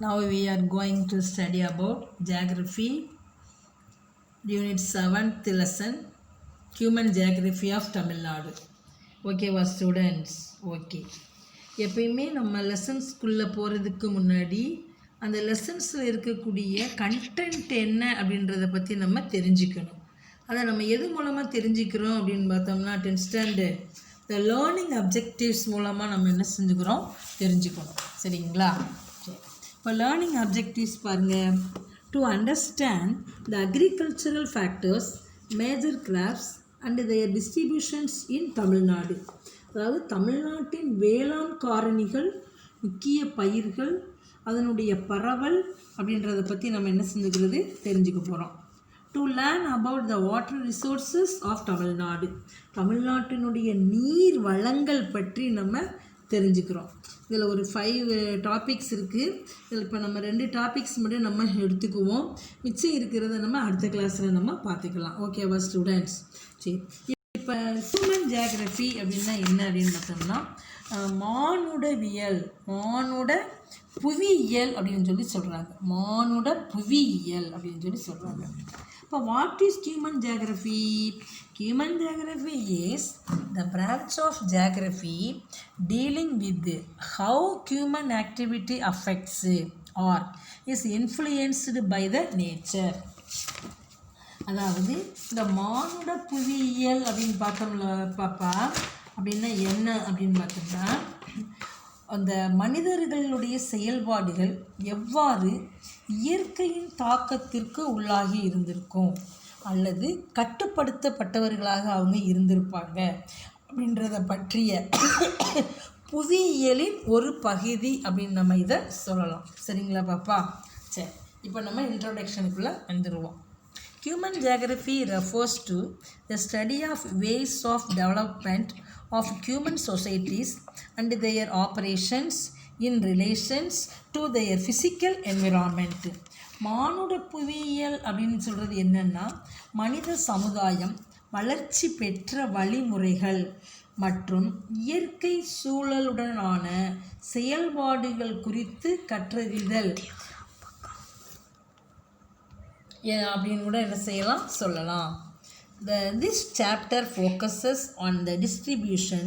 Now we are going to study about geography, unit 7th lesson, human geography of Tamil Nadu. ஓகேவா students? Okay. எப்பயுமே நம்ம லெசன்ஸ்குள்ளே போகிறதுக்கு முன்னாடி அந்த லெசன்ஸில் இருக்கக்கூடிய கண்டென்ட் என்ன அப்படின்றத பற்றி நம்ம தெரிஞ்சுக்கணும். அதை நம்ம எது மூலமாக தெரிஞ்சுக்கிறோம் அப்படின்னு பார்த்தோம்னா 10th standard the learning objectives மூலமாக நம்ம என்ன செஞ்சுக்கிறோம் தெரிஞ்சுக்கணும். சரிங்களா? இப்போ லேர்னிங் அப்ஜெக்டிவ்ஸ் பாருங்கள். To understand the agricultural factors, major graphs and their distributions இன் தமிழ்நாடு. அதாவது தமிழ்நாட்டின் வேளாண் காரணிகள், முக்கிய பயிர்கள், அதனுடைய பரவல் அப்படின்றத பற்றி நம்ம என்ன செஞ்சுக்கிறது தெரிஞ்சுக்க போகிறோம். To learn about the water resources of Tamil Nadu. தமிழ்நாட்டினுடைய நீர் வளங்கள் பற்றி நம்ம தெரிஞ்சுக்கிறோம். இதில் ஒரு 5 டாபிக்ஸ் இருக்குது. இதில் இப்போ நம்ம 2 டாபிக்ஸ் மட்டும் நம்ம எடுத்துக்குவோம். மிச்சம் இருக்கிறத நம்ம அடுத்த கிளாஸில் நம்ம பார்த்துக்கலாம். ஓகேவா ஸ்டூடெண்ட்ஸ்? சரி, இப்போ ஹியூமன் ஜியாகிரஃபி அப்படின்னா என்ன அப்படின்னு பார்த்தோம்னா மானுடவியல், மானுட புவியியல் அப்படின்னு சொல்லி சொல்கிறாங்க. மானுட புவியியல் அப்படின்னு சொல்லி சொல்கிறாங்க. இப்போ what is human geography? Human geography is the branch of geography dealing with how human activity affects or is influenced by the nature. அதாவது இந்த மானுட புவியியல் அப்படின்னு பாப்பா அப்படின்னா என்ன அப்படின்னு பார்த்தோம்னா அந்த மனிதர்களுடைய செயல்பாடுகள் எவ்வாறு இயற்கையின் தாக்கத்திற்கு உள்ளாகி இருந்திருக்கும் அல்லது கட்டுப்படுத்தப்பட்டவர்களாக அவங்க இருந்திருப்பாங்க அப்படின்றத பற்றிய புவியியலின் ஒரு பகுதி அப்படின்னு நம்ம இதை சொல்லலாம். சரிங்களா பாப்பா? சரி, இப்போ நம்ம இன்ட்ரோடக்ஷனுக்குள்ளே வந்துடுவோம். Human geography refers to the study of ways of development of human societies and their operations in relations to their physical environment. மானுட புவியியல் அப்படின்னு சொல்கிறது என்னென்னா மனித சமுதாயம் வளர்ச்சி பெற்ற வழிமுறைகள் மற்றும் இயற்கை சூழலுடனான செயல்பாடுகள் குறித்து கற்றறிதல் அப்படின்னு கூட என்ன செய்யலாம் சொல்லலாம். This chapter focuses on the distribution,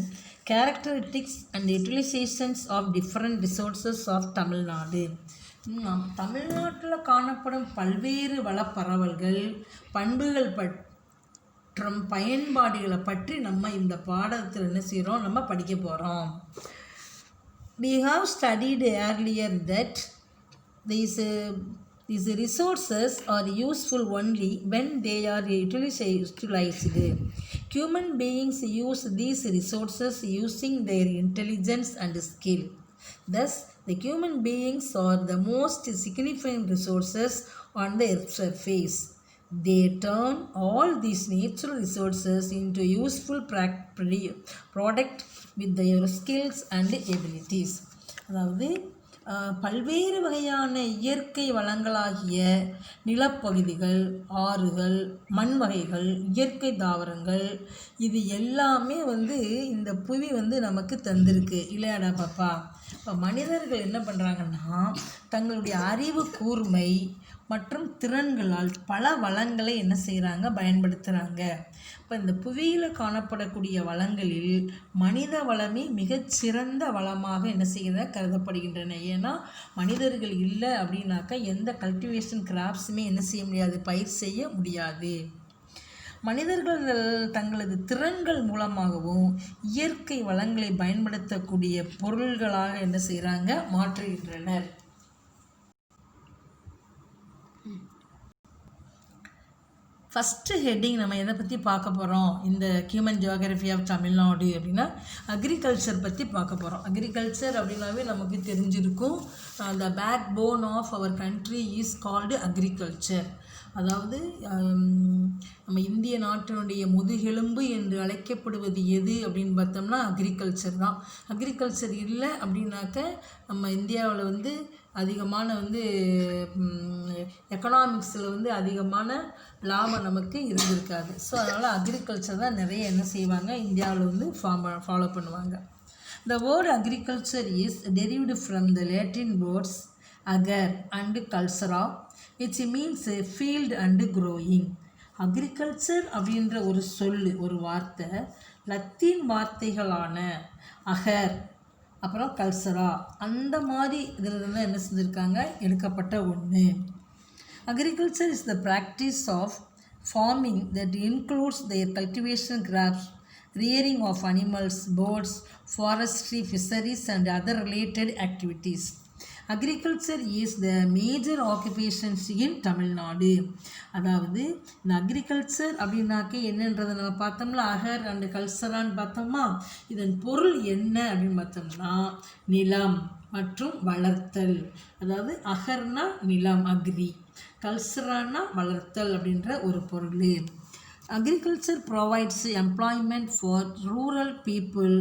characteristics and utilizations of different resources of Tamil Nadu. தமிழ்நாட்டில் காணப்படும் பல்வேறு வளப்பரவல்கள், பண்புகள் மற்றும் பயன்பாடுகளை பற்றி நம்ம இந்த பாடத்தில் என்ன செய்கிறோம், நம்ம படிக்க போகிறோம். We have studied earlier that these resources are useful only when they are utilized. Human beings use these resources using their intelligence and skill. Thus, the human beings are the most significant resources on the earth's surface. They turn all these natural resources into useful product with their skills and abilities. அதாவது பல்வேறு வகையான இயற்கை வளங்களாகிய நிலப்பகுதிகள், ஆறுகள், மண் வகைகள், இயற்கை தாவரங்கள், இது எல்லாமே இந்த புவி நமக்கு தந்திருக்கு இல்லையாடா பாப்பா? இப்போ மனிதர்கள் என்ன பண்ணுறாங்கன்னா தங்களுடைய அறிவு கூர்மை மற்றும் திறன்களால் பல வளங்களை என்ன செய்கிறாங்க, பயன்படுத்துகிறாங்க. இப்போ இந்த புவியில் காணப்படக்கூடிய வளங்களில் மனித வளமே மிகச்சிறந்த வளமாக என்ன செய்கிறத கருதப்படுகின்றன. ஏன்னா மனிதர்கள் இல்லை அப்படின்னாக்கா எந்த கல்டிவேஷன் கிராப்ஸுமே என்ன செய்ய முடியாது, பயிர் செய்ய முடியாது. மனிதர்கள் தங்களது திறன்கள் மூலமாகவும் இயற்கை வளங்களை பயன்படுத்தக்கூடிய பொருள்களாக என்ன செய்கிறாங்க, மாற்றுகின்றனர். ஃபஸ்ட்டு ஹெட்டிங் நம்ம எதை பற்றி பார்க்க போகிறோம் இந்த ஹியூமன் ஜியோகிராஃபி ஆஃப் தமிழ்நாடு அப்படின்னா அக்ரிகல்ச்சர் பற்றி பார்க்க போகிறோம். அக்ரிகல்ச்சர் அப்படின்னாவே நமக்கு தெரிஞ்சிருக்கும். The backbone of our country is called agriculture. அதாவது நம்ம இந்திய நாட்டினுடைய முதுகெலும்பு என்று அழைக்கப்படுவது எது அப்படின்னு பார்த்தோம்னா அக்ரிகல்ச்சர் தான். அக்ரிகல்ச்சர் இல்லை அப்படின்னாக்க நம்ம இந்தியாவில் அதிகமான எக்கனாமிக்ஸில் அதிகமான லாபம் நமக்கு இருந்திருக்காது. ஸோ அதனால் அக்ரிகல்ச்சர் தான் நிறைய என்ன செய்வாங்க, இந்தியாவில் ஃபாலோ பண்ணுவாங்க. The word agriculture is derived from the Latin words agar and cultura, which means field and growing. Agriculture அப்படின்ற ஒரு ஒரு வார்த்தை லத்தீன் வார்த்தைகளான அகர் அப்புறம் கல்சரா அந்த மாதிரி இதில் தான் என்ன செஞ்சுருக்காங்க எடுக்கப்பட்ட ஒன்று. Agriculture is the practice of farming that includes their cultivation, crops, rearing of animals, birds, forestry, fisheries and other related activities. Agriculture is the major occupations in Tamil Nadu. அதாவது இந்த அக்ரிகல்ச்சர் அப்படின்னாக்க என்னன்றதை நம்ம பார்த்தோம்ல, அகர் அண்ட் கல்சரான்னு பார்த்தோமா. இதன் பொருள் என்ன அப்படின்னு பார்த்தோம்னா நிலம் மற்றும் வளர்த்தல். அதாவது அகர்னா நிலம், அக்ரி, கல்சரானா வளர்த்தல் அப்படின்ற ஒரு பொருள். Agriculture provides employment for rural people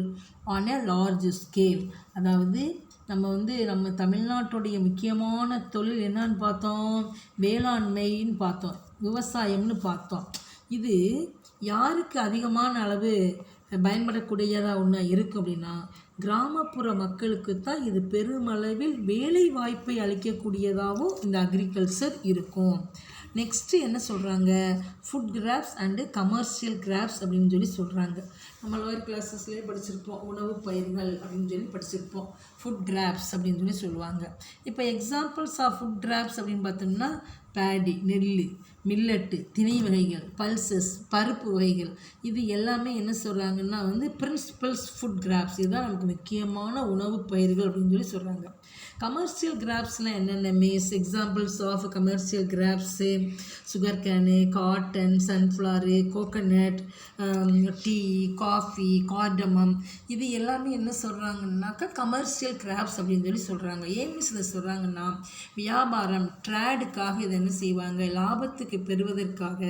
on a large scale. அதாவது நம்ம தமிழ்நாட்டுடைய முக்கியமான தொழில் என்னன்னு பார்த்தோம், வேளாண்மைன்னு பார்த்தோம், விவசாயம்னு பார்த்தோம். இது யாருக்கு அதிகமான அளவு பயன்படக்கூடியதாக ஒன்றா இருக்குது அப்படின்னா கிராமப்புற மக்களுக்கு தான் இது பெருமளவில் வேலை வாய்ப்பை அளிக்கக்கூடியதாகவும் இந்த அக்ரிகல்ச்சர் இருக்கும். நெக்ஸ்ட்டு என்ன சொல்கிறாங்க, food crops and commercial crops அப்படின்னு சொல்லி சொல்கிறாங்க. நம்ம லோயர் கிளாஸஸ்லேயே படிச்சிருப்போம், உணவு பயிர்கள் அப்படின்னு சொல்லி படிச்சிருப்போம். ஃபுட் கிராப்ஸ் அப்படின்னு சொல்லி சொல்லுவாங்க. இப்போ எக்ஸாம்பிள்ஸ் ஆஃப் ஃபுட் கிராப்ஸ் அப்படின்னு பார்த்தோம்னா பேடி, நெல், மில்லட்டு, திணை வகைகள், பல்சஸ், பருப்பு வகைகள், இது எல்லாமே என்ன சொல்கிறாங்கன்னா பிரின்சிபல்ஸ் ஃபுட் கிராப்ஸ். இதுதான் நமக்கு முக்கியமான உணவு பயிர்கள் அப்படின்னு சொல்லி சொல்கிறாங்க. கமர்ஷியல் கிராப்ஸ்னால் என்னென்ன மேஸ் examples of commercial crops sugar cane, cotton, sunflower, coconut, tea, coffee, cardamom, இது எல்லாமே என்ன சொல்கிறாங்கன்னாக்கா கமர்ஷியல் கிராப்ஸ் அப்படின்னு சொல்லி சொல்கிறாங்க. ஏன் மிஸ் இதை சொல்கிறாங்கன்னா வியாபாரம் ட்ரேடுக்காக இதை என்ன செய்வாங்க, லாபத்துக்கு பெறுவதற்காக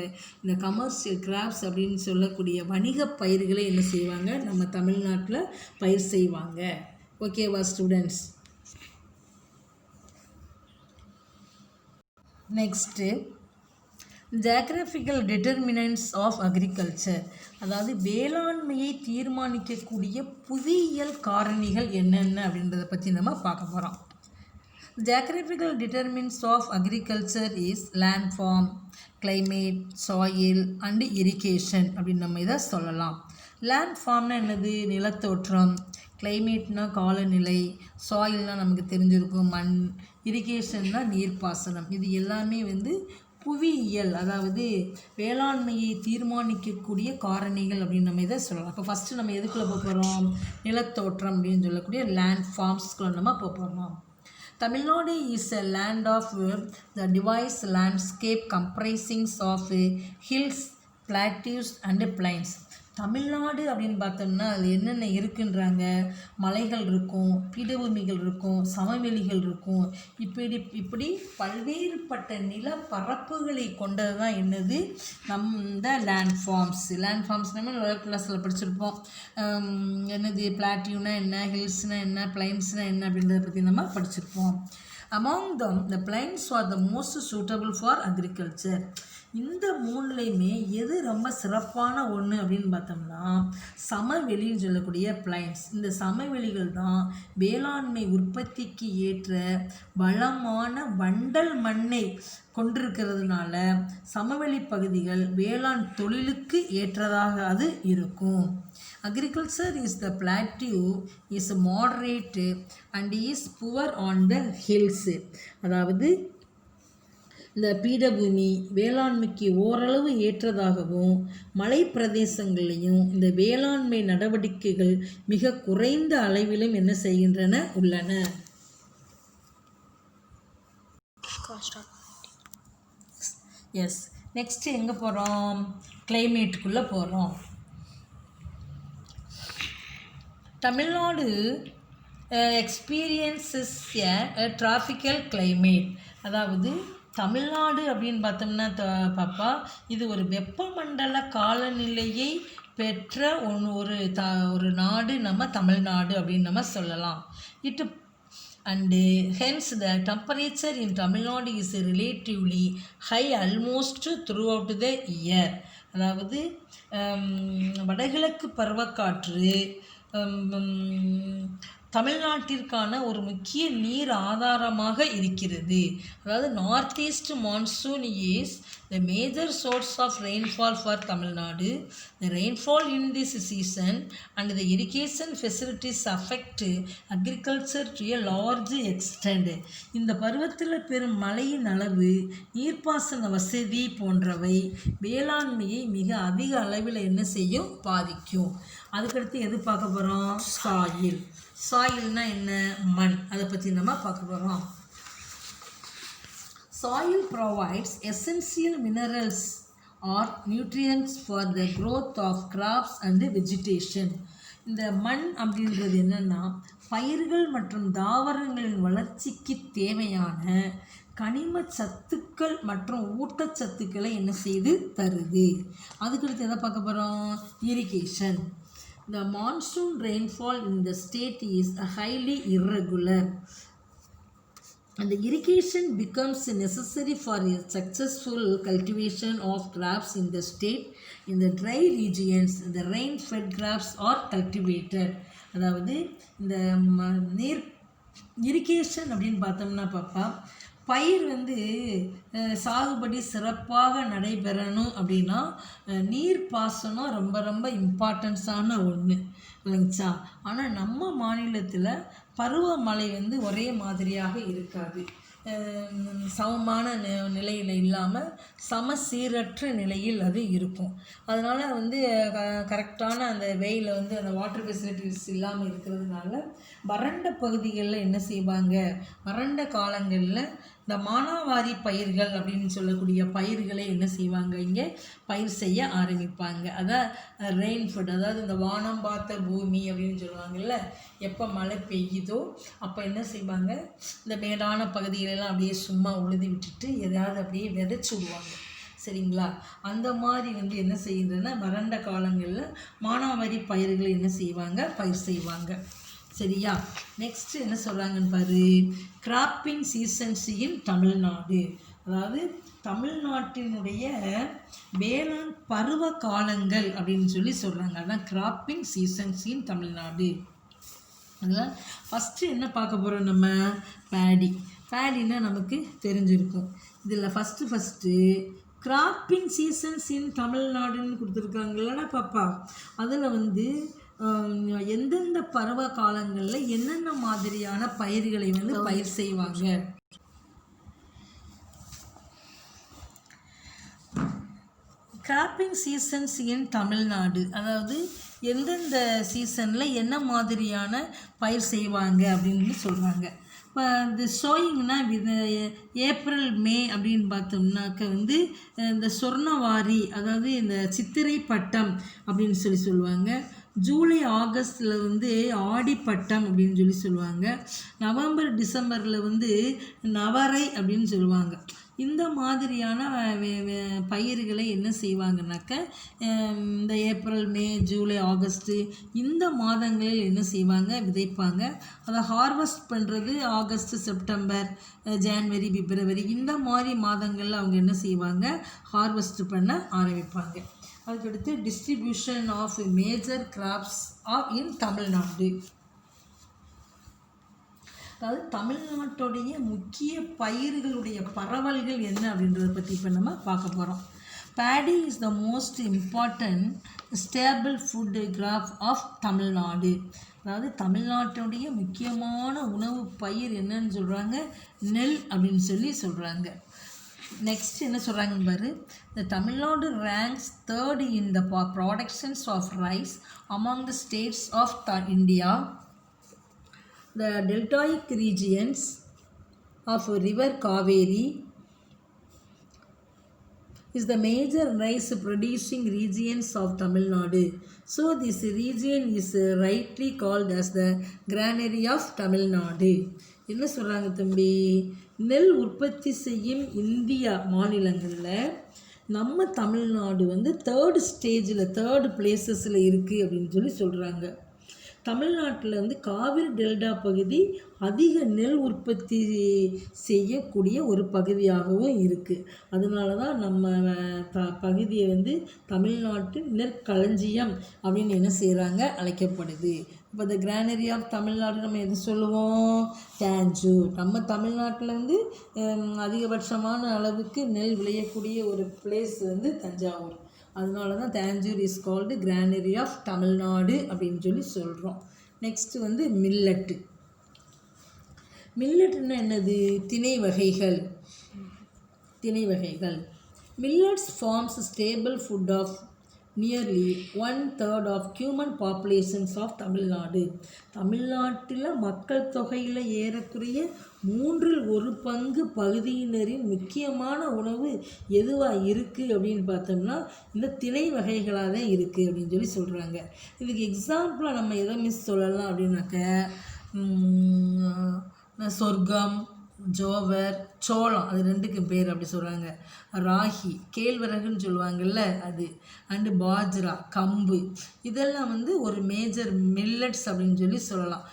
இந்த கமர்ஷியல் கிராப்ஸ் அப்படின்னு சொல்லக்கூடிய வணிக பயிர்களை என்ன செய்வாங்க, நம்ம தமிழ்நாட்டில் பயிர் செய்வாங்க. ஓகேவா students? Next geographical determinants of agriculture. அதாவது வேளாண்மையை தீர்மானிக்கக்கூடிய புவியியல் காரணிகள் என்னென்ன அப்படின்றத பற்றி நம்ம பார்க்க போகிறோம். Geographical determinants of agriculture is landform, climate, soil and irrigation அப்படின்னு நம்ம இதை சொல்லலாம். லேண்ட்ஃபார்ம்னா என்னது, நிலத்தோற்றம், கிளைமேட்னா காலநிலை, சாயில்னால் நமக்கு தெரிஞ்சிருக்கும் மண், இரிகேஷன்னா நீர்ப்பாசனம். இது எல்லாமே புவியியல், அதாவது வேளாண்மையை தீர்மானிக்கக்கூடிய காரணிகள் அப்படின்னு நம்ம இதை சொல்லலாம். இப்போ ஃபஸ்ட்டு நம்ம எதுக்குள்ளே போக போகிறோம், நிலத்தோற்றம் அப்படின்னு சொல்லக்கூடிய லேண்ட் ஃபார்ம்ஸ்குள்ளே நம்ம போக போகிறோம். Tamil Nadu is a land of the diverse landscape comprising of hills, plateaus and plains. Tamil Nadu அப்படின்னு பார்த்தோம்னா அது என்னென்ன இருக்குன்றாங்க, மலைகள் இருக்கும், பீடபூமிகள் இருக்கும், சமவெளிகள் இருக்கும், இப்படி பல்வேறுபட்ட நிலப்பரப்புகளை கொண்டது தான் என்னது நம்ம லேண்ட் ஃபார்ம்ஸ். லேண்ட் ஃபார்ம்ஸ் நம்ம லோயர் கிளாஸில் படிச்சிருப்போம். என்னது பிளாட்டியூனா என்ன, ஹில்ஸ்னால் என்ன, பிளைன்ஸ்னால் என்ன அப்படின்றத பற்றி நம்ம படிச்சிருப்போம். Among them, the plains are the most suitable for agriculture. இந்த மூணுலேயுமே எது ரொம்ப சிறப்பான ஒன்று அப்படின்னு பார்த்தோம்னா சமவெளின்னு சொல்லக்கூடிய பிளைன்ஸ். இந்த சமவெளிகள் தான் வேளாண்மை உற்பத்திக்கு ஏற்ற வளமான வண்டல் மண்ணை கொண்டிருக்கிறதுனால சமவெளி பகுதிகள் வேளாண் தொழிலுக்கு ஏற்றதாக அது இருக்கும். Agriculture is the plateau is moderate and is poor on the hills. அதாவது இந்த பீடபூமி வேளாண்மைக்கு ஓரளவு ஏற்றதாகவும் மலை பிரதேசங்களையும் இந்த வேளாண்மை நடவடிக்கைகள் மிக குறைந்த அளவிலும் என்ன செய்கின்றன உள்ளன. எஸ், நெக்ஸ்ட் எங்கே போகிறோம், கிளைமேட்டுக்குள்ளே போகிறோம். தமிழ்நாடு எக்ஸ்பீரியன்ஸஸ் எ டிராபிக்கல் கிளைமேட். அதாவது தமிழ்நாடு அப்படின்னு பார்த்தோம்னா பாப்பா இது ஒரு வெப்பமண்டல காலநிலையை பெற்ற ஒரு நாடு நம்ம தமிழ்நாடு அப்படின்னு நம்ம சொல்லலாம். And hence the temperature in Tamil Nadu is relatively high almost through out the year. அதாவது வடகிழக்கு பருவக்காற்று தமிழ்நாட்டிற்கான ஒரு முக்கிய நீர் ஆதாரமாக இருக்கிறது. அதாவது north east monsoon is the major source of rainfall for Tamil Nadu. The rainfall in this season and the irrigation facilities affect agriculture to a large extent. இந்த பருவத்தில் பெறும் மழையின் அளவு, நீர்ப்பாசன வசதி போன்றவை வேளாண்மையை மிக அதிக அளவில் என்ன செய்யும், பாதிக்கும். அதுக்கடுத்து எது பார்க்க போகிறோம், சாயில். சாயில்னா என்ன, மண். அதை பற்றி நம்ம பார்க்க போகிறோம். Soil provides essential minerals or nutrients for the growth of crops and vegetation. இந்த மண் அப்படின்றது என்னென்னா பயிர்கள் மற்றும் தாவரங்களின் வளர்ச்சிக்கு தேவையான கனிம சத்துக்கள் மற்றும் ஊட்டச்சத்துக்களை என்ன செய்து தருது. அதுக்கடுத்து எதை பார்க்க போகிறோம், irrigation. The monsoon rainfall in the state is highly irregular and the irrigation becomes necessary for a successful cultivation of crops in the state. In the dry regions, the rain-fed crops are cultivated. அதாவது இந்த நீர் irrigation அப்படின்னு பார்த்தோம்னா பாப்பா, பயிர் சாகுபடி சிறப்பாக நடைபெறணும் அப்படின்னா நீர்ப்பாசனம் ரொம்ப ரொம்ப இம்பார்ட்டன்ஸான ஒன்று இல்லைங்கச்சா. ஆனால் நம்ம மாநிலத்தில் பருவமழை ஒரே மாதிரியாக இருக்காது. சமமான நிலையில் இல்லாமல் சமசீரற்ற நிலையில் அது இருக்கும். அதனால் கரெக்டான அந்த வெயில் அந்த வாட்டர் ஃபெசிலிட்டிஸ் இல்லாமல் இருக்கிறதுனால வறண்ட பகுதிகளில் என்ன செய்வாங்க, வறண்ட காலங்களில் இந்த மானாவாரி பயிர்கள் அப்படின்னு சொல்லக்கூடிய பயிர்களை என்ன செய்வாங்க, இங்கே பயிர் செய்ய ஆரம்பிப்பாங்க. அதான் ரெயின்ஃபுட், அதாவது இந்த வானம் பார்த்த பூமி அப்படின்னு சொல்லுவாங்கல்ல. எப்போ மழை பெய்யுதோ அப்போ என்ன செய்வாங்க, இந்த மேடான பகுதிகளெல்லாம் அப்படியே சும்மா உழுதி விட்டுட்டு எதாவது அப்படியே விதைச்சி விடுவாங்க. சரிங்களா. அந்த மாதிரி என்ன செய்யுதுன்னா வறண்ட காலங்களில் மானாவாரி பயிர்களை என்ன செய்வாங்க, பயிர் செய்வாங்க. சரியா. நெக்ஸ்ட் என்ன சொல்கிறாங்கன்னு பாரு, கிராப்பிங் சீசன்ஸ் இன் தமிழ்நாடு. அதாவது தமிழ்நாட்டினுடைய வேளாண் பருவ காலங்கள் அப்படின்னு சொல்கிறாங்க. அதான் கிராப்பிங் சீசன்ஸ் இன் தமிழ்நாடு. அதில் ஃபஸ்ட்டு என்ன பார்க்க போகிறோம் நம்ம, பேடி. பேடின்னா நமக்கு தெரிஞ்சிருக்கும். இதில் ஃபஸ்ட்டு கிராப்பிங் சீசன்ஸ் இன் தமிழ்நாடுன்னு கொடுத்துருக்காங்களா பாப்பா. அதில் எந்தெந்த பருவ காலங்களில் என்னென்ன மாதிரியான பயிர்களை பயிர் செய்வாங்க. கிராப்பிங் சீசன்ஸ் இன் தமிழ்நாடு, அதாவது எந்தெந்த சீசனில் என்ன மாதிரியான பயிர் செய்வாங்க அப்படின்னு சொல்கிறாங்க. இப்போ இந்த சோயிங்னா ஏப்ரல் மே அப்படின்னு பார்த்தோம்னாக்க இந்த சொர்ணவாரி, அதாவது இந்த சித்திரை பட்டம் அப்படின்னு சொல்லுவாங்க. ஜூலை ஆகஸ்டில் ஆடிப்பட்டம் அப்படின்னு சொல்லுவாங்க. நவம்பர் டிசம்பரில் நவரை அப்படின்னு சொல்லுவாங்க. இந்த மாதிரியான பயிர்களை என்ன செய்வாங்கனாக்க இந்த ஏப்ரல் மே ஜூலை ஆகஸ்ட்டு இந்த மாதங்களில் என்ன செய்வாங்க, விதைப்பாங்க. அதை ஹார்வெஸ்ட் பண்ணுறது ஆகஸ்ட் செப்டம்பர் ஜான்வரி பிப்ரவரி இந்த மாதிரி மாதங்களில் அவங்க என்ன செய்வாங்க, ஹார்வெஸ்ட் பண்ண ஆரம்பிப்பாங்க. அதுக்கடுத்து டிஸ்ட்ரிபியூஷன் ஆஃப் மேஜர் கிராப்ஸ் இன் தமிழ்நாடு. அதாவது தமிழ்நாட்டுடைய முக்கிய பயிர்களுடைய பரவல்கள் என்ன அப்படின்றத பற்றி இப்போ நம்ம பார்க்க போகிறோம். Paddy is the most important staple food crop of Tamil Nadu. அதாவது தமிழ்நாட்டுடைய முக்கியமான உணவு பயிர் என்னன்னு சொல்கிறாங்க, நெல் அப்படின்னு சொல்கிறாங்க. நெக்ஸ்ட் என்ன சொல்கிறாங்கன்னு பாரு, the Tamil Nadu ranks third in the productions of rice among the states of India. The deltaic regions of river Kaveri is the major rice producing regions of Tamil Nadu. So this region is rightly called as the granary of Tamil Nadu. என்ன சொல்கிறாங்க தம்பி, நெல் உற்பத்தி செய்யும் India மாநிலங்களில் நம்ம Tamil Nadu third ஸ்டேஜில் third பிளேசஸில் இருக்குது அப்படின்னு சொல்கிறாங்க. தமிழ்நாட்டில் காவிரி டெல்டா பகுதி அதிக நெல் உற்பத்தி செய்யக்கூடிய ஒரு பகுதியாகவும் இருக்குது. அதனால தான் நம்ம பகுதியை தமிழ்நாட்டு நெற்களஞ்சியம் அப்படின்னு என்ன செய்கிறாங்க, அழைக்கப்படுது. இப்போ இந்த கிரானரி ஆஃப் தமிழ்நாடு நம்ம எது சொல்லுவோம்? தேஞ்சூர். நம்ம தமிழ்நாட்டில் வந்து அதிகபட்சமான அளவுக்கு நெல் விளையக்கூடிய ஒரு பிளேஸ் வந்து தஞ்சாவூர். அதனால தான் Tanjore is called granary of Tamil Nadu அப்படின்னு சொல்லி சொல்கிறோம். நெக்ஸ்ட்டு வந்து மில்லட்டு. மில்லட்னா என்னது? திணை வகைகள். திணை வகைகள். Millets forms a staple food of nearly 1/3 of human populations of Tamil Nadu. தமிழ்நாட்டில் மக்கள் தொகையில் ஏறக்குறைய 1/3 பகுதியினரின் முக்கியமான உணவு எதுவாக இருக்குது அப்படின்னு பார்த்தோம்னா இந்த திணை வகைகளாக தான் இருக்குது அப்படின்னு சொல்லி சொல்கிறாங்க. இதுக்கு எக்ஸாம்பிளாக நம்ம எதை சொல்லலாம் அப்படின்னாக்க சொர்க்கம், ஜோவர், சோளம், அது ரெண்டுக்கும் பேர் அப்படி சொல்கிறாங்க. ராகி, கேழ்வரகுன்னு சொல்லுவாங்கள்ல அது, அண்டு பாஜ்ரா, கம்பு, இதெல்லாம் வந்து ஒரு மேஜர் மில்லட்ஸ் அப்படின்னு சொல்லி சொல்லலாம்.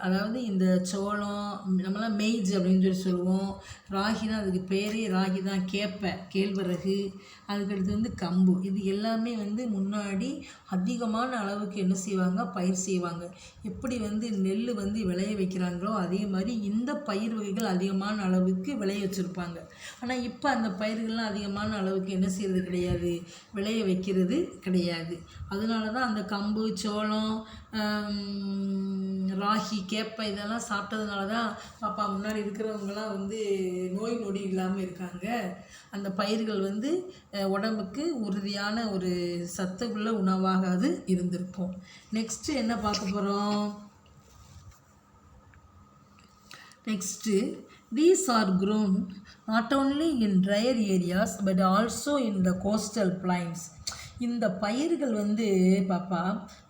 அதாவது இந்த சோளம் நம்மளாம் மெய்ஜ் அப்படின்னு சொல்லி சொல்லுவோம். ராகி தான் அதுக்கு பேரே, ராகி தான். கேப்பை, கேழ்வரகு, அதுக்கடுத்து வந்து கம்பு, இது எல்லாமே வந்து முன்னாடி அதிகமான அளவுக்கு என்ன செய்வாங்க? பயிர் செய்வாங்க. எப்படி வந்து நெல் வந்து விளைய வைக்கிறாங்களோ அதே மாதிரி இந்த பயிர் வகைகள் அதிகமான அளவுக்கு விளைய வச்சுருப்பாங்க. ஆனால் இப்போ அந்த பயிர்கள்லாம் அதிகமான அளவுக்கு என்ன செய்கிறது கிடையாது? விளைய வைக்கிறது கிடையாது. அதனால தான் அந்த கம்பு, சோளம், ராகி, கேப்பை இதெல்லாம் சாப்பிட்டதுனால தான் பாப்பா முன்னாடி இருக்கிறவங்களாம் வந்து நோய் நொடி இல்லாமல் இருக்காங்க. அந்த பயிர்கள் வந்து உடம்புக்கு உறுதியான ஒரு சத்துள்ள உணவாக அது இருந்திருக்கும். நெக்ஸ்ட்டு என்ன பார்க்க போகிறோம்? Next these are grown not only in drier areas but also in the coastal plains. இந்த பயிர்கள் வந்து பாப்பா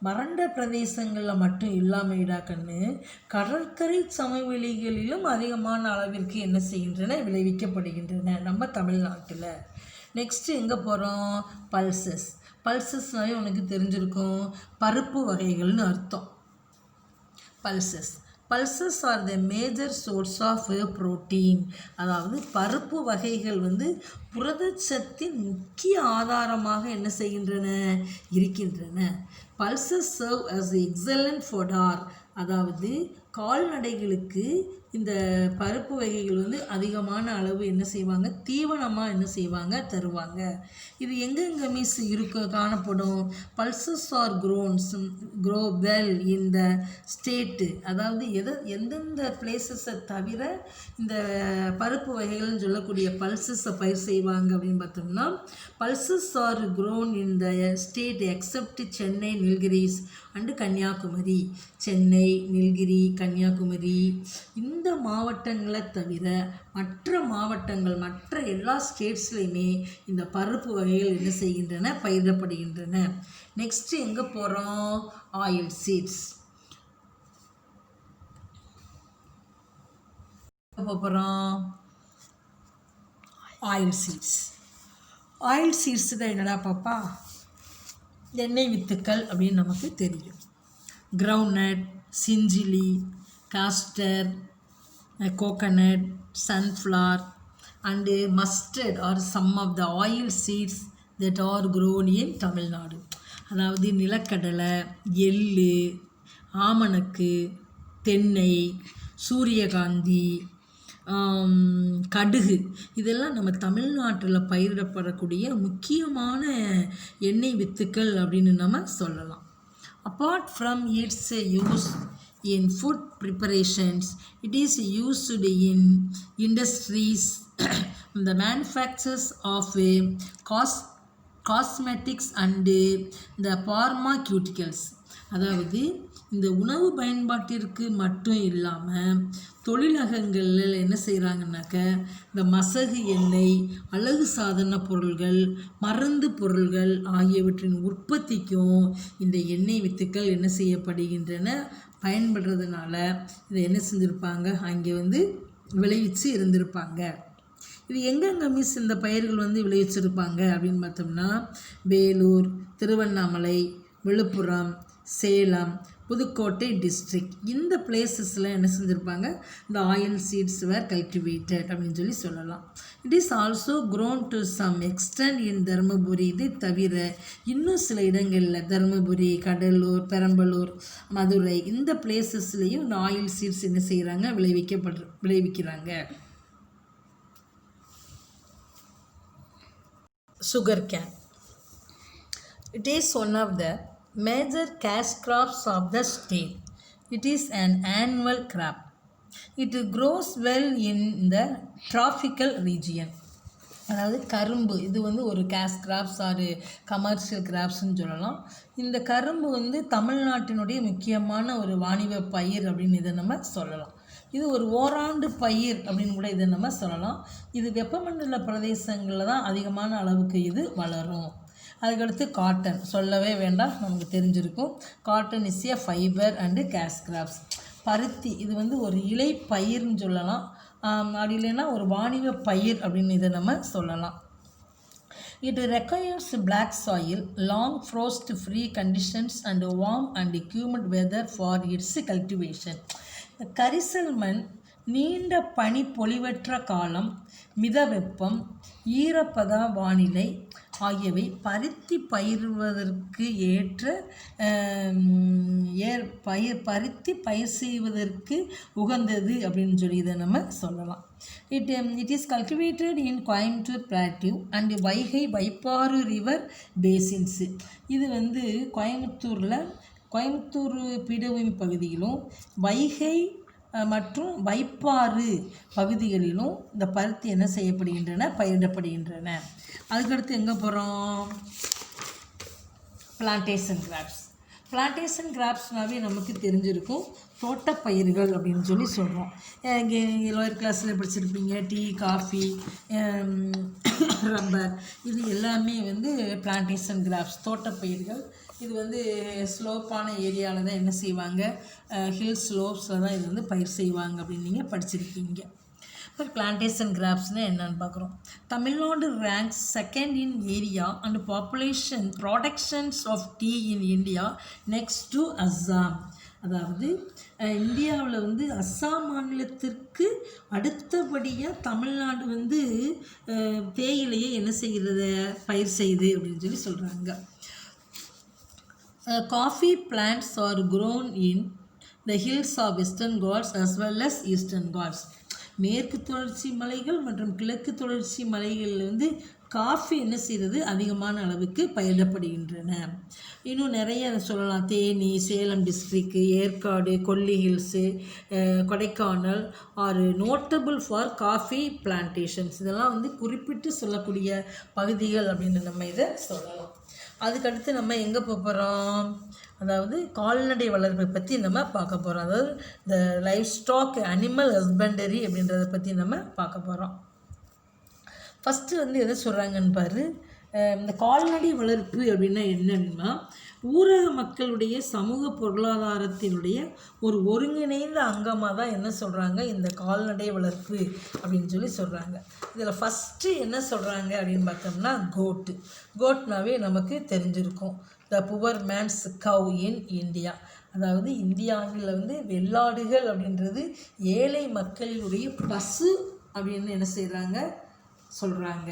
வறண்ட பிரதேசங்களில் மட்டும் இல்லாமல் இடாக்கன்னு கடற்கரை சமவெளிகளிலும் அதிகமான அளவிற்கு என்ன செய்கின்றன? விளைவிக்கப்படுகின்றன நம்ம தமிழ்நாட்டில். நெக்ஸ்ட்டு எங்கே போகிறோம்? பல்சஸ். பல்சஸ்னாலே உனக்கு தெரிஞ்சிருக்கும், பருப்பு வகைகள்னு அர்த்தம். Pulses. Pulses are the major source of protein. அதாவது பருப்பு வகைகள் வந்து புரதச்சத்தின் முக்கிய ஆதாரமாக என்ன செய்கின்றன? இருக்கின்றன. Pulses serve as excellent fodder. அதாவது கால்நடைகளுக்கு இந்த பருப்பு வகைகள் வந்து அதிகமான அளவு என்ன செய்வாங்க? தீவனமாக என்ன செய்வாங்க? தருவாங்க. இது எங்கெங்கே மிஸ் இருக்க காணப்படும்? Pulses are grow well in the state. அதாவது எந்தெந்த பிளேசஸை தவிர இந்த பருப்பு வகைகள்னு சொல்லக்கூடிய பல்சஸை பயிர் செய்வாங்க அப்படின்னு பார்த்தோம்னா, pulses are grown in the state except Chennai, Nilgiris and Kanyakumari. Chennai, Nilgiri, Kanyakumari இந்த மாவட்டங்களை தவிர மற்ற மாவட்டங்கள், மற்ற எல்லா ஸ்டேட்ஸ்லையுமே இந்த பருப்பு வகைகள் என்ன செய்கின்றன? பயிரிடப்படுகின்றன. நெக்ஸ்ட்டு எங்கே போகிறோம்? Oil seeds. போகிறோம் ஆயில் சீட்ஸ். ஆயில் சீட்ஸ் தான் என்னடா பாப்பா? எண்ணெய் வித்துக்கள் அப்படின்னு நமக்கு தெரியும். Groundnut, gingelly, castor, coconut, sunflower and mustard are some of the oil seeds that are grown in Tamil Nadu. அதாவது நிலக்கடலை, எள்ளு, ஆமணக்கு, தென்னை, சூரியகாந்தி, கடுகு, இதெல்லாம் நம்ம தமிழ்நாட்டில் பயிரிடப்படக்கூடிய முக்கியமான எண்ணெய் வித்துக்கள் அப்படின்னு நம்ம சொல்லலாம். Apart from its use in food preparations, it is used in industries, the manufactures of cosmetics and the pharmaceuticals. அதாவது இந்த உணவு பயன்பாட்டிற்கு மட்டும் இல்லாமல் தொழிலகங்களில் என்ன செய்கிறாங்கன்னாக்க இந்த மசகு எண்ணெய், அழகு சாதன பொருள்கள், மருந்து பொருள்கள் ஆகியவற்றின் உற்பத்திக்கும் இந்த எண்ணெய் வித்துக்கள் என்ன செய்யப்படுகின்றன? பயன்படுறதுனால இதை என்ன செஞ்சுருப்பாங்க? அங்கே வந்து விளைவிச்சு இருந்திருப்பாங்க. இது எங்கெங்கே மிஸ் இந்த பயிர்கள் வந்து விளைவிச்சிருப்பாங்க அப்படின்னு பார்த்தோம்னா, வேலூர், திருவண்ணாமலை, விழுப்புரம், சேலம் புதுக்கோட்டை டிஸ்ட்ரிக்ட். இந்த பிளேசஸில் என்ன செஞ்சுருப்பாங்க, இந்த ஆயில் சீட்ஸ் வேர் கல்டிவேட்டட் அப்படின்னு சொல்லலாம். It is also grown to some extent in Dharmapuri. இதை தவிர இன்னும் சில இடங்களில் தருமபுரி, கடலூர், பெரம்பலூர், மதுரை இந்த பிளேசஸ்லேயும் இந்த ஆயில் சீட்ஸ் என்ன செய்கிறாங்க, விளைவிக்கிறாங்க. Sugarcane. It is one of the major cash crops of the state. It is an annual crop. It grows well in the tropical region. அதாவது கரும்பு இது வந்து ஒரு கேஷ் கிராப்ஸ் ஆர் கமர்ஷியல் கிராப்ஸ்ன்னு சொல்லலாம். இந்த கரும்பு வந்து தமிழ்நாட்டினுடைய முக்கியமான ஒரு வாணிப பயிர் அப்படின்னு இதை நம்ம சொல்லலாம். இது ஒரு ஓராண்டு பயிர் அப்படின்னு கூட இதை நம்ம சொல்லலாம். இது வெப்பமண்டல பிரதேசங்களில் தான் அதிகமான அளவுக்கு இது வளரும். அதுக்கடுத்து காட்டன் சொல்லவே வேண்டாம், நமக்கு தெரிஞ்சிருக்கும். Cotton is a fibre and cash crops. பருத்தி இது வந்து ஒரு இலை பயிர்னு சொல்லலாம், அப்படி இல்லைன்னா ஒரு வாணிப பயிர் அப்படின்னு இதை நம்ம சொல்லலாம். It requires black soil, long frost-free conditions and warm and humid weather for its cultivation. கரிசல் மண், நீண்ட பனி பொழிவற்ற காலம், மித வெப்பம், ஈரப்பத வானிலை ஆகியவை பருத்தி பயிர்வதற்கு பருத்தி பயிர் செய்வதற்கு உகந்தது அப்படின்னு சொல்லி இதை நம்ம சொல்லலாம். It is cultivated in Coimbatore plateau and Vaipparu river பேசின்ஸ். இது வந்து கோயம்புத்தூர் பீடபூமி பகுதியிலும் வைகை மற்றும் வைப்பாறு பகுதிகளிலும் இந்த பருத்தி என்ன செய்யப்படுகின்றன, பயிரிடப்படுகின்றன. அதுக்கடுத்து எங்கே போகிறோம், பிளான்டேஷன் கிராப்ஸ். பிளான்டேஷன் கிராப்ஸ்னாவே நமக்கு தெரிஞ்சிருக்கும், தோட்டப்பயிர்கள் அப்படின்னு சொல்லி சொல்கிறோம். இங்கே லோயர் கிளாஸில் படிச்சிருப்பீங்க, டீ, காஃபி, ரப்பர், இது எல்லாமே வந்து பிளான்டேஷன் கிராப்ஸ், தோட்டப்பயிர்கள். இது வந்து ஸ்லோப்பான ஏரியாவில் தான் என்ன செய்வாங்க, ஹில் ஸ்லோப்ஸில் தான் இது வந்து பயிர் செய்வாங்க அப்படின்னு நீங்கள் படிச்சிருக்கீங்க. இப்போ பிளான்டேஷன் கிராப்ஸ்னால் என்னென்னு பார்க்குறோம். Tamil Nadu ranks second in area and population productions of tea in India next to Assam. அதாவது இந்தியாவில் வந்து அஸ்ஸாம் மாநிலத்திற்கு அடுத்தபடியாக தமிழ்நாடு வந்து தேயிலையை என்ன செய்கிறது, பயிர் செய்யுது அப்படின்னு சொல்லி சொல்கிறாங்க. Coffee plants are grown in the hills of Western Ghats as well as Eastern Ghats. மேற்கு தொடர்ச்சி மலைகள் மற்றும் கிழக்கு தொடர்ச்சி மலைகளில் வந்து காஃபி என்ன செய்கிறது, அதிகமான அளவுக்கு பயிரிடப்படுகின்றன. இன்னும் நிறைய சொல்லலாம். Theni, Salem district, Yercaud, Kolli hills, Kodaikanal are notable for coffee plantations. இதெல்லாம் வந்து குறிப்பிட்டு சொல்லக்கூடிய பகுதிகள் அப்படின்னு நம்ம இதை சொல்லலாம். அதுக்கடுத்து நம்ம எங்கே போகிறோம், அதாவது கால்நடை வளர்ப்பை பற்றி நம்ம பார்க்க போகிறோம். அதாவது இந்த லைஃப் ஸ்டாக் அனிமல் ஹஸ்பண்டரி அப்படின்றத பற்றி நம்ம பார்க்க போகிறோம். ஃபஸ்ட்டு வந்து எதை சொல்கிறாங்கன்னு பாரு. இந்த கால்நடை வளர்ப்பு அப்படின்னா என்னன்னா, ஊரக மக்களுடைய சமூக பொருளாதாரத்தினுடைய ஒரு ஒருங்கிணைந்த அங்கமாக தான் என்ன சொல்கிறாங்க, இந்த கால்நடை வளர்ப்பு அப்படின்னு சொல்லி சொல்கிறாங்க. இதில் ஃபஸ்ட்டு என்ன சொல்கிறாங்க அப்படின்னு பார்த்தோம்னா, கோட்னாவே நமக்கு தெரிஞ்சிருக்கும். The poor man's cow in India. அதாவது இந்தியாவில் வந்து வெள்ளாடுகள் அப்படின்றது ஏழை மக்களினுடைய பசு அப்படின்னு என்ன செய்கிறாங்க, சொல்கிறாங்க.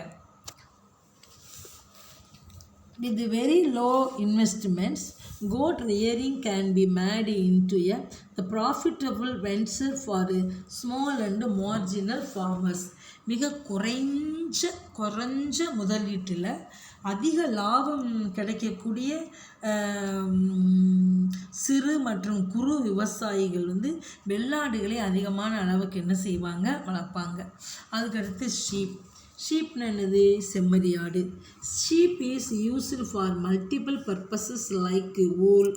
With very low investments, goat rearing can be made into the profitable venture for small and marginal farmers. மிக குறைஞ்ச முதலீட்டில் அதிக லாபம் கிடைக்கக்கூடிய சிறு மற்றும் குறு விவசாயிகள் வந்து வெள்ளாடுகளை அதிகமான அளவுக்கு என்ன செய்வாங்க, வளர்ப்பாங்க. அதுக்கடுத்து ஷீப்னு என்னது, செம்மறியாடு. Sheep is used for multiple purposes like wool,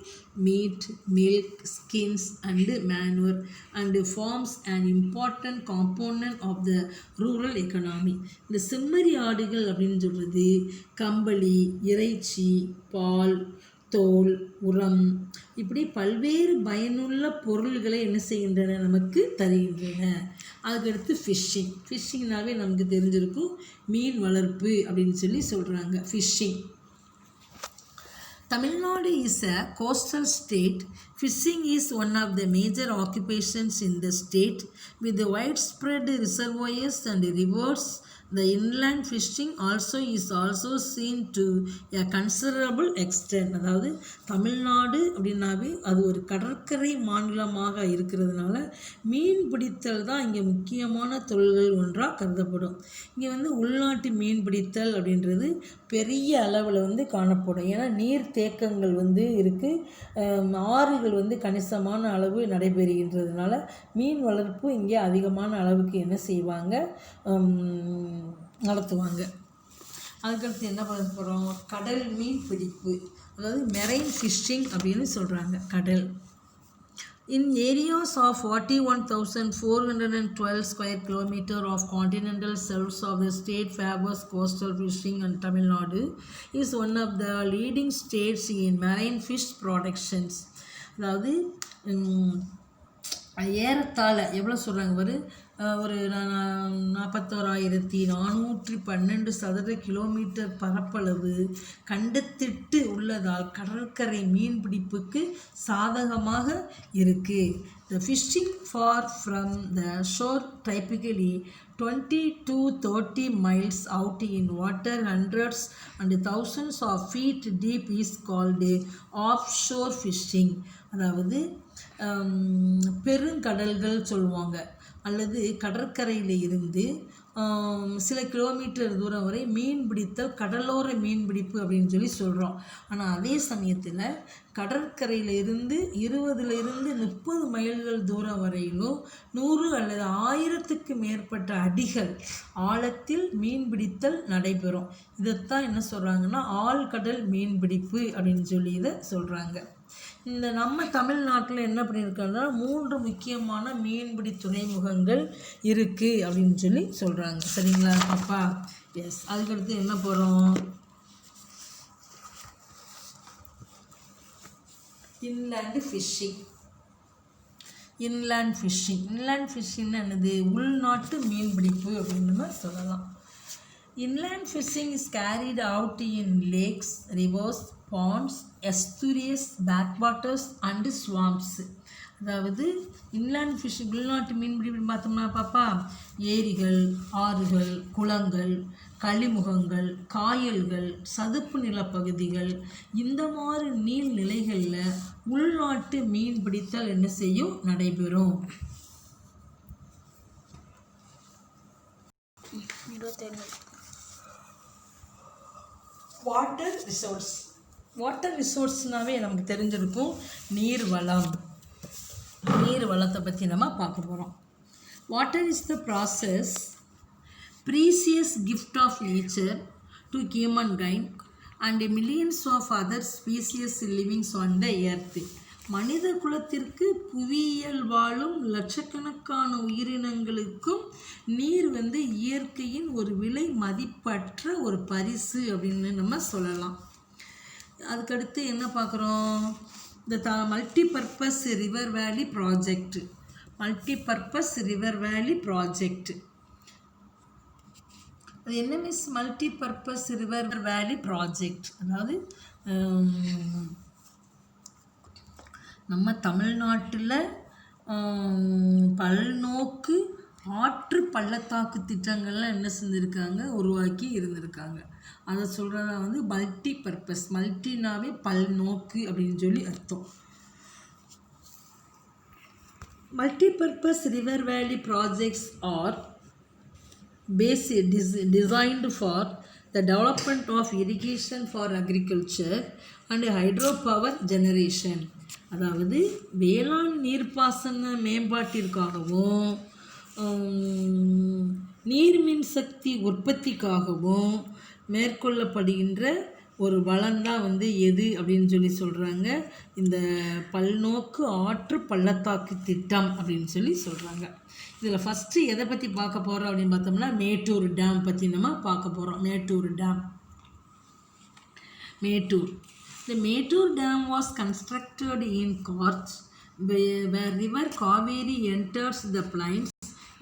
meat, milk, skins and manure and forms an important component of the rural economy. இந்த செம்மறி ஆடுகள் அப்படின்னு சொல்கிறது கம்பளி, இறைச்சி, பால், தோல், உரம் இப்படி பல்வேறு பயனுள்ள பொருள்களை என்ன செய்கின்றன, நமக்கு தருகின்றன. அதுக்கடுத்து ஃபிஷ்ஷிங்னாவே நமக்கு தெரிஞ்சிருக்கும், மீன் வளர்ப்பு அப்படின்னு சொல்லி சொல்கிறாங்க, fishing. Tamil Nadu is a coastal state Fishing is one of the major occupations in the state with the widespread reservoirs and rivers. The inland fishing is also seen to a considerable extent. அதாவது தமிழ்நாடு அப்படின்னாவே அது ஒரு கடற்கரை மாநிலமாக இருக்கிறதுனால மீன் பிடித்தல் தான் இங்கே முக்கியமான தொழில்கள் ஒன்றாக கருதப்படும். இங்கே வந்து உள்நாட்டு மீன் பிடித்தல் அப்படின்றது பெரிய அளவில் காணப்படும். ஏன்னா நீர் தேக்கங்கள் இருக்குது, ஆறுகள் கணிசமான அளவு நடைபெறுகின்றதுனால மீன் வளர்ப்பு இங்கே அதிகமான அளவுக்கு என்ன செய்வாங்க, நடத்துவாங்க. அதுக்கடுத்து என்ன பண்ண போகிறோம், கடல் மீன் பிடிப்பு, அதாவது மெரைன் ஃபிஷ்ஷிங் அப்படின்னு சொல்கிறாங்க. கடல் in areas of 41,412 square kilometer of continental shelves of the state favors coastal fishing, and Tamil Nadu is one of the leading states in marine fish productions. அதாவது ஏறத்தாழ எவ்வளோ சொல்கிறாங்க ஒரு 41,412 சதுர கிலோமீட்டர் பரப்பளவு கண்டத்திட்டு உள்ளதால் கடற்கரை மீன்பிடிப்புக்கு சாதகமாக இருக்குது. The fishing far from the shore, typically 20 to 30 miles out in water, hundreds and thousands of feet deep, is called offshore fishing. அதாவது பெருங்கடல்கள் சொல்லுவாங்க, அல்லது கடற்கரையில் இருந்து சில கிலோமீட்டர் தூரம் வரை மீன் பிடித்தல் கடலோர மீன்பிடிப்பு அப்படின்னு சொல்கிறோம். ஆனால் அதே சமயத்தில் கடற்கரையில் இருந்து 20-30 மைல்கள் தூரம் வரையிலும் 100 அல்லது 1000க்கு மேற்பட்ட அடிகள் ஆழத்தில் மீன்பிடித்தல் நடைபெறும். இதைத்தான் என்ன சொல்கிறாங்கன்னா ஆழ்கடல் மீன்பிடிப்பு அப்படின்னு இதை சொல்கிறாங்க. இந்த நம்ம தமிழ்நாட்டில் என்ன பண்ணியிருக்காங்கன்னா 3 முக்கியமான மீன்பிடி துறைமுகங்கள் இருக்குது அப்படின்னு சொல்கிறாங்க. சரிங்களா பாப்பா? எஸ். அதுக்கடுத்து என்ன போகிறோம், இன்லேண்டு ஃபிஷ்ஷிங். இன்லேண்ட் ஃபிஷ்ஷிங்னா என்னது, உள்நாட்டு மீன்பிடிப்பு அப்படின்னு சொல்லலாம். Inland fishing is carried out in lakes, rivers, ponds, estuaries, backwaters and swamps. அதாவது இன்லேண்ட் ஃபிஷிங் உள்நாட்டு மீன்பிடிப்புன்னு பார்த்தோம்னா பாப்பா, ஏரிகள், ஆறுகள், குளங்கள், கழிமுகங்கள், காயல்கள், சதுப்பு நிலப்பகுதிகள், இந்த மாதிரி நீர்நிலைகளில் உள்நாட்டு மீன் பிடித்தல் என்ன செய்யும், நடைபெறும். வாட்டர் ரிசோர்ஸ்னாவே நமக்கு தெரிஞ்சிருக்கும் நீர் வளத்தை பற்றி நம்ம பார்க்க போகிறோம். Water is the process precious gift of nature to humankind and millions of other species livings on the earth. மனித குலத்திற்கு புவியியல் வாழும் லட்சக்கணக்கான உயிரினங்களுக்கும் நீர் இயற்கையின் ஒரு விலை மதிப்பற்ற ஒரு பரிசு அப்படின்னு நம்ம சொல்லலாம். அதுக்கடுத்து என்ன பார்க்குறோம், இந்த மல்டிபர்பஸ் ரிவர் வேலி ப்ராஜெக்ட். அது என்ன மிஸ் மல்டிபர்பஸ் ரிவர் வேலி ப்ராஜெக்ட்? அதாவது நம்ம தமிழ்நாட்டில் பல்நோக்கு ஆற்று பள்ளத்தாக்கு திட்டங்கள்லாம் என்ன செஞ்சுருக்காங்க, உருவாக்கி இருந்திருக்காங்க. அதை சொல்கிறதா மல்டிபர்பஸ். மல்டினாவே பல்நோக்கு அப்படின்னு அர்த்தம். Multipurpose river valley projects are designed for the development of irrigation for agriculture and hydropower generation. அதாவது வேளாண் நீர்ப்பாசன மேம்பாட்டிற்காகவும் நீர்மின் சக்தி உற்பத்திக்காகவும் மேற்கொள்ளப்படுகின்ற ஒரு வளம்தான் எது அப்படின்னு சொல்கிறாங்க, இந்த பல்நோக்கு ஆற்று பள்ளத்தாக்கு திட்டம் அப்படின்னு சொல்கிறாங்க. இதில் ஃபஸ்ட்டு எதை பற்றி பார்க்க போகிறோம் அப்படின்னு பார்த்தோம்னா மேட்டூர் டேம் பற்றி நம்ம பார்க்க போகிறோம். Mettur. The Mettur Dam was constructed in Kutch, where river Kaveri enters the plains.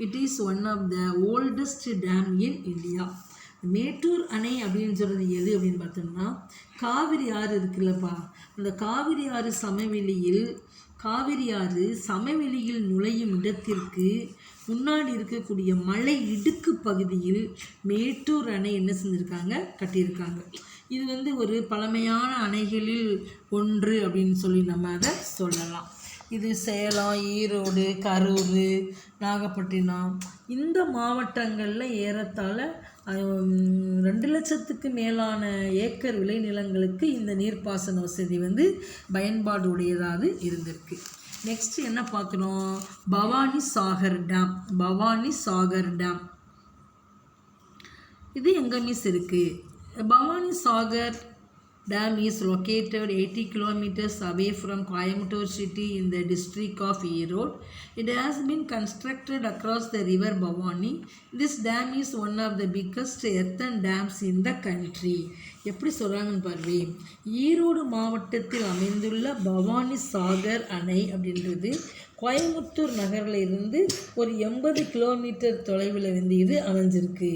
It is one of the oldest dam in India. Mettur அணை அப்படின்னு சொல்கிறது எது அப்படின்னு பார்த்தோம்னா, காவிரி ஆறு இருக்குல்லப்பா, அந்த காவிரி ஆறு சமவெளியில் காவிரி ஆறு சமவெளியில் நுழையும் இடத்திற்கு முன்னாடி இருக்கக்கூடிய மலை இடுக்கு பகுதியில் மேட்டூர் அணை என்ன செஞ்சுருக்காங்க, கட்டியிருக்காங்க. இது ஒரு பழமையான அணைகளில் ஒன்று அப்படின்னு சொல்லி நம்ம அதை சொல்லலாம். இது சேலம், ஈரோடு, கரூர், நாகப்பட்டினம் இந்த மாவட்டங்களில் ஏறத்தாழ 2 லட்சத்துக்கு மேலான ஏக்கர் விளைநிலங்களுக்கு இந்த நீர்ப்பாசன வசதி பயன்பாடு உடையதாக இருந்திருக்கு. நெக்ஸ்ட் என்ன பார்க்குறோம், பவானி சாகர் டேம். பவானி சாகர் டேம் இது எங்கே மிஸ் இருக்குது? Bhavani Sagar Dam is located 80 kilometers away from Coimbatore city in the district of Erode. It has been constructed across the river Bhavani. This dam is one of the biggest earthen dams in the country. எப்படி சொல்கிறாங்கன்னு பாருவே, ஈரோடு மாவட்டத்தில் அமைந்துள்ள பவானி சாகர் அணை அப்படின்றது கோயம்புத்தூர் நகரில் இருந்து ஒரு 80 kilometre தொலைவில் இது அமைஞ்சிருக்கு.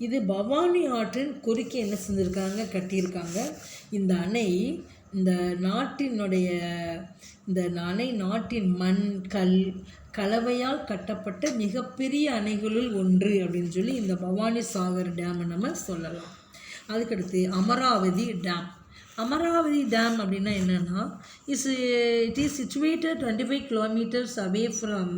இது பவானி ஆற்றின் குறுக்கே என்ன செஞ்சுருக்காங்க, கட்டியிருக்காங்க. இந்த அணை நாட்டின் மண் கல் கலவையால் கட்டப்பட்ட மிகப்பெரிய அணைகளுள் ஒன்று அப்படின்னு சொல்லி இந்த பவானி சாகர் டேமை நம்ம சொல்லலாம். அதுக்கடுத்து அமராவதி டேம். அமராவதி டேம் அப்படின்னா என்னென்னா, it is situated 25 kilometers away from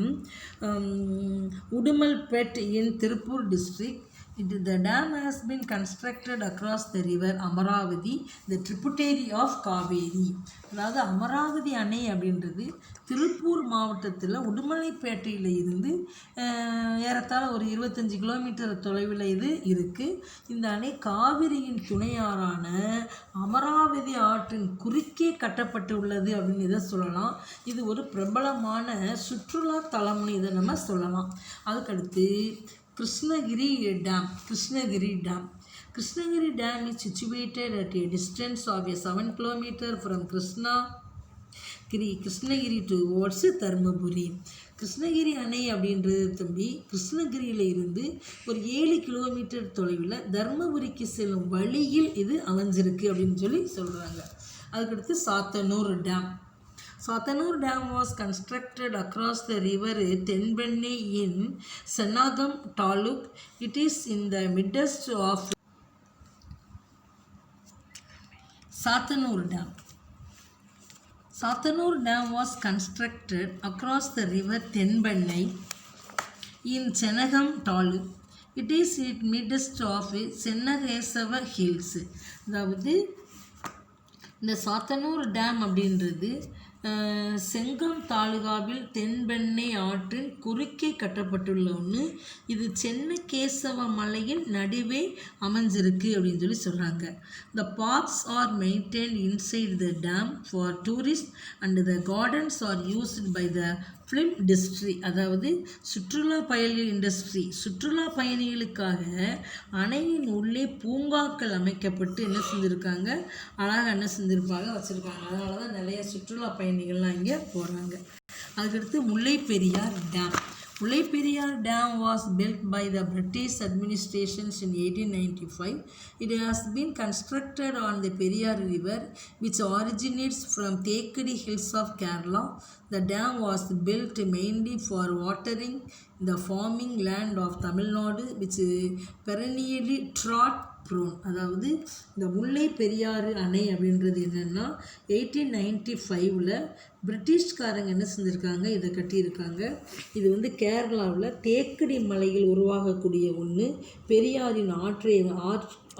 Udumalpet in Tiruppur district. The dam has been constructed across the river Amaravati, the tributary of Kaveri. அதாவது அமராவதி அணை அப்படின்றது திருப்பூர் மாவட்டத்தில் உடுமலைப்பேட்டையில் இருந்து ஏறத்தாழ ஒரு 25 கிலோமீட்டர் தொலைவில் இது இருக்குது. இந்த அணை காவிரியின் துணையாறான அமராவதி ஆற்றின் குறுக்கே கட்டப்பட்டு உள்ளது அப்படின்னு இதை சொல்லலாம். இது ஒரு பிரபலமான சுற்றுலா தலம்னு இதை நம்ம சொல்லலாம். அதுக்கடுத்து Krishnagiri dam. Krishnagiri Dam is situated at a distance of 7 kilometers from Krishnagiri towards Dharmapuri. Krishnagiri அணை அப்படின்றது தம்பி கிருஷ்ணகிரியில் இருந்து ஒரு 7 கிலோமீட்டர் தொலைவில் தர்மபுரிக்கு செல்லும் வழியில் இது அமைஞ்சிருக்கு அப்படின்னு சொல்லி சொல்கிறாங்க. அதுக்கடுத்து Sattanur dam. Sattanur Dam was constructed across the river Tenbenni in Sennagam Taluk. It is in the midst of Sattanur Dam. Sattanur Dam was constructed across the river Tenbenni in Sennagam Taluk. It is in midst of Sennagesava Hills. அதாவது இந்த Sathanur dam அப்படின்றது செங்கம் தாலுகாவில் தென்பெண்ணை ஆற்றின் குறுக்கே கட்டப்பட்டுள்ள ஒன்று. இது சென்னகேசவ மலையின் நடுவே அமைஞ்சிருக்கு அப்படின்னு சொல்லி சொல்கிறாங்க. The parks are maintained inside the dam for tourists and the gardens are used by the film district. அதாவது சுற்றுலா பயணிகள் இண்டஸ்ட்ரி சுற்றுலா பயணிகளுக்காக அணையின் உள்ளே பூங்காக்கள் அமைக்கப்பட்டு என்ன செஞ்சுருக்காங்க, அழகாக என்ன செஞ்சுருப்பாங்க வச்சுருக்காங்க. அதனால தான் நிறைய சுற்றுலா பயணிகள்லாம் இங்கே போகிறாங்க. அதுக்கடுத்து Mullaperiyar dam. Mullaipperiyar Dam was built by the British administration in 1895. It has been constructed on the Periyar River, which originates from Thekadi Hills of Kerala. The dam was built mainly for watering the farming land of Tamil Nadu, which perennially drought prone. அதாவது இந்த முல்லை பெரியாறு அணை அப்படின்றது என்னென்னா 1895 பிரிட்டிஷ்காரங்க என்ன செஞ்சுருக்காங்க, இதை கட்டியிருக்காங்க. இது கேரளாவில் தேக்கடி மலையில் உருவாகக்கூடிய ஒன்று. பெரியாரின்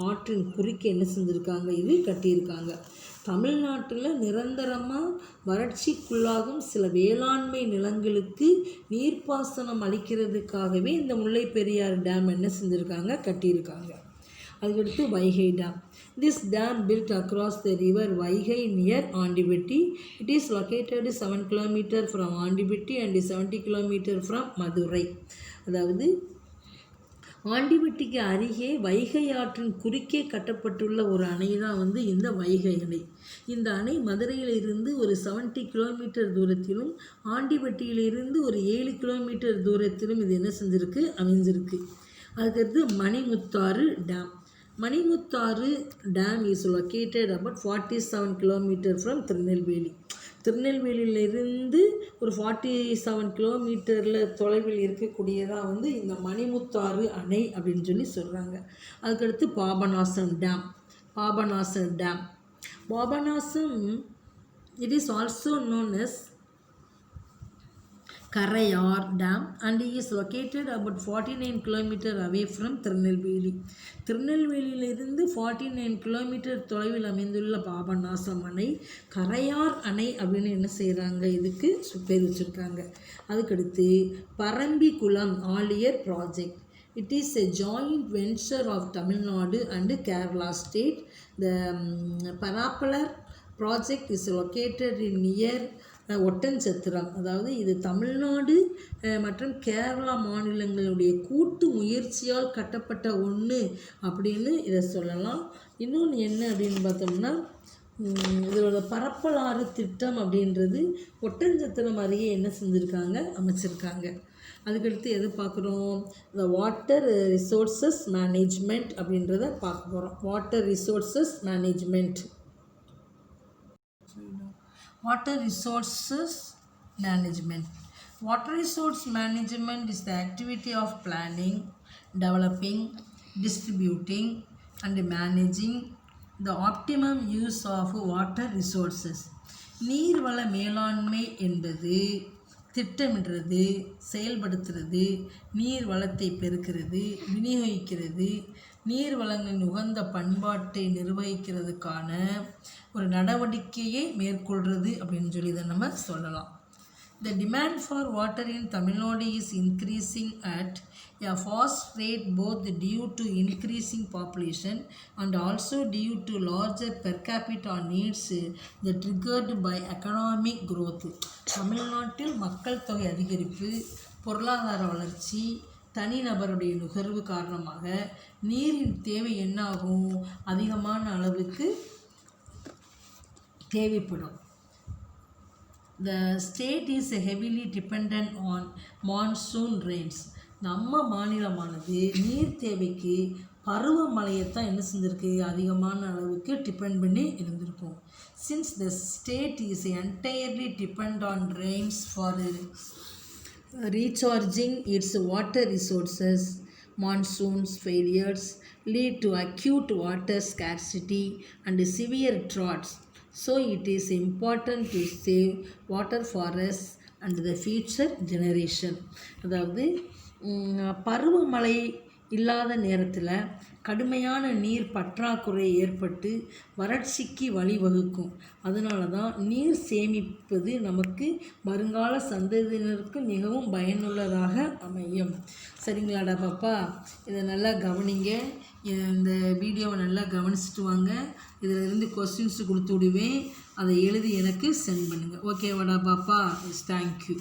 ஆற்றின் குறுக்கே என்ன செஞ்சுருக்காங்க, இது கட்டியிருக்காங்க. தமிழ்நாட்டில் நிரந்தரமாக வறட்சிக்குள்ளாகும் சில வேளாண்மை நிலங்களுக்கு நீர்ப்பாசனம் அளிக்கிறதுக்காகவே இந்த முல்லை பெரியார் டேம் என்ன செஞ்சுருக்காங்க, கட்டியிருக்காங்க. அதுக்கடுத்து Vaigai dam. This dam built across the river Vaigai near Andipatti. It is located 7 km from Andipatti and 70 km from Madurai. அதாவது ஆண்டிபட்டிக்கு அருகே வைகை ஆற்றின் குறுக்கே கட்டப்பட்டுள்ள ஒரு அணை தான் இந்த வைகை அணை. இந்த அணை மதுரையிலிருந்து ஒரு 70 கிலோமீட்டர் தூரத்திலும் ஆண்டிபட்டியிலிருந்து ஒரு 7 கிலோமீட்டர் தூரத்திலும் இது என்ன செஞ்சுருக்கு, அமைஞ்சிருக்கு. அதுக்கடுத்து Manimuthar dam. Manimuttaru Dam is located about 47 km from Tirunelveli. திருநெல்வேலியிலிருந்து ஒரு 47 கிலோமீட்டரில் தொலைவில் இருக்கக்கூடியதாக வந்து இந்த மணிமுத்தாறு அணை அப்படின்னு சொல்லி சொல்கிறாங்க. அதுக்கடுத்து Papanasam dam. Papanasam it is also known as Karayar Dam and is located about 49 km away from Tirunelveli. திருநெல்வேலியிலிருந்து 49 கிலோமீட்டர் தொலைவில் அமைந்துள்ள பாபநாசம் அணை கரையார் அணை அப்படின்னு என்ன செய்கிறாங்க, இதுக்கு பேர் வச்சுருக்காங்க. அதுக்கடுத்து Parambikulam ஆலியர் project. It is a joint venture of Tamil Nadu and Kerala state. The Parapalar project is located near Oddanchatram. அதாவது இது தமிழ்நாடு மற்றும் கேரளா மாநிலங்களுடைய கூட்டு முயற்சியால் கட்டப்பட்ட ஒன்று அப்படின்னு இதை சொல்லலாம். இன்னொன்று என்ன அப்படின்னு பார்த்தோம்னா, இதோட பரப்பலாறு திட்டம் அப்படின்றது ஒட்டன்சத்திரம் அருகே என்ன செஞ்சுருக்காங்க, அமைச்சிருக்காங்க. அதுக்கடுத்து எது பார்க்குறோம், இந்த வாட்டர் ரிசோர்ஸஸ் மேனேஜ்மெண்ட் அப்படின்றத பார்க்க போகிறோம். Water resource management is the activity of planning, developing, distributing and managing the optimum use of water resources. நீர்வள மேலாண்மை என்பது திட்டமிடுறது, செயல்படுத்துறது, நீர் வளத்தை பெருக்கிறது, விநியோகிக்கிறது, நீர் வளங்களின் உகந்த பண்பாட்டை நிர்வகிக்கிறதுக்கான ஒரு நடவடிக்கையை மேற்கொள்கிறது அப்படின்னு சொல்லி இதை நம்ம சொல்லலாம். The demand for water in Tamil Nadu is increasing at a fast rate both due to increasing population and also due to larger per capita needs that triggered by economic growth. தமிழ்நாட்டில் மக்கள் தொகை அதிகரிப்பு, பொருளாதார வளர்ச்சி, தனிநபருடைய நுகர்வு காரணமாக நீரின் தேவை என்னாகும், அதிகமான அளவுக்கு தேவைப்படும். The state is heavily dependent on monsoon rains. நம்ம மாநிலமானது நீர் தேவைக்கு பருவமழையைத்தான் என்ன செஞ்சுருக்கு, அதிகமான அளவுக்கு டிபெண்ட் பண்ணி இருந்திருக்கும். Since the state is entirely dependent on rains for recharging its water resources, monsoons failures lead to acute water scarcity and severe droughts. So it is important to save water for us and the future generation. அதாவது பருவமழை இல்லாத நேரத்தில் கடுமையான நீர் பற்றாக்குறை ஏற்பட்டு வறட்சிக்கு வழிவகுக்கும். அதனால தான் நீர் சேமிப்பது நமக்கு வருங்கால சந்ததியினருக்கு மிகவும் பயனுள்ளதாக அமையும். சரிங்களாடா பாப்பா, இதை நல்லா கவனிங்க. இந்த வீடியோவை நல்லா கவனிச்சுட்டு வாங்க. இதில் இருந்து கொஸ்டின்ஸ் கொடுத்து விடுவேன், அதை எழுதி எனக்கு சென்ட் பண்ணுங்கள். ஓகேவாடா பாப்பா? தேங்க்யூ.